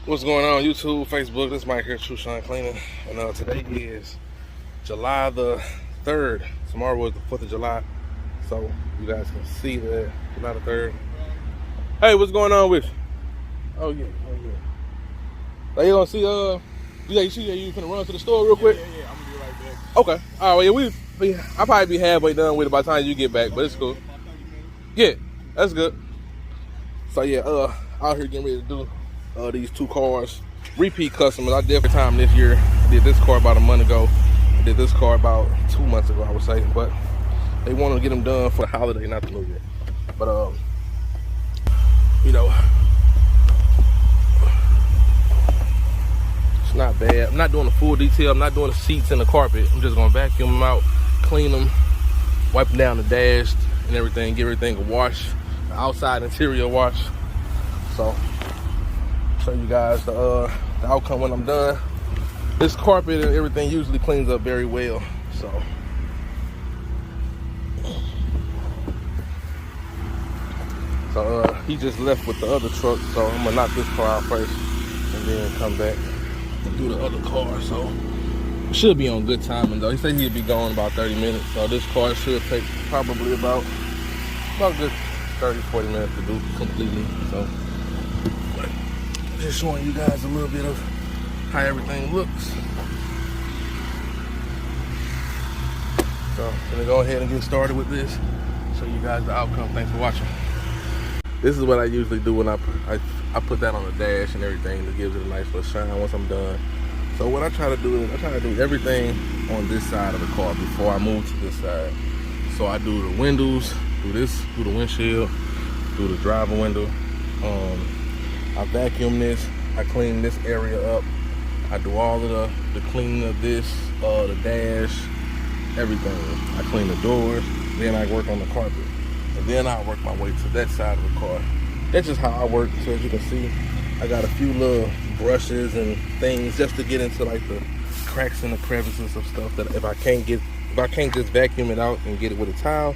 What's going on YouTube, Facebook? This is Mike here, Trushine cleaning, and today is July the 3rd. Tomorrow was the 4th of July, so you guys can see that July the 3rd. Hey, what's going on with you? Oh yeah. Like, you gonna see you finna run to the store real quick? Yeah, I'm gonna be right back. Okay. All right. Yeah, I'll probably be halfway done with it by the time you get back, but it's cool. Yeah, that's good. So yeah, out here getting ready to do these two cars. Repeat customers. I did for time this year. I did this car about a month ago. I did this car about 2 months ago, I would say. But they wanted to get them done for the holiday, not the New Year. But you know, it's not bad. I'm not doing a full detail. I'm not doing the seats and the carpet. I'm just gonna vacuum them out, clean them, wipe them down the dash and everything, give everything a wash, an outside interior wash. So show you guys the outcome when I'm done. This carpet and everything usually cleans up very well. So he just left with the other truck, so I'm gonna knock this car out first and then come back and do the other car. So it should be on good timing though. He said he'd be gone about 30 minutes, so this car should take probably about a good 30-40 minutes to do completely. So just showing you guys a little bit of how everything looks. So I'm gonna go ahead and get started with this. Show you guys the outcome. Thanks for watching. This is what I usually do when I put that on the dash and everything that gives it a nice little shine once I'm done. So what I try to do is I try to do everything on this side of the car before I move to this side. So I do the windows, do the windshield, do the driver window. I vacuum this, I clean this area up, I do all of the cleaning of this, the dash, everything. I clean the doors, then I work on the carpet, and then I work my way to that side of the car. That's just how I work. So as you can see, I got a few little brushes and things just to get into like the cracks and the crevices of stuff that if I can't just vacuum it out and get it with a towel.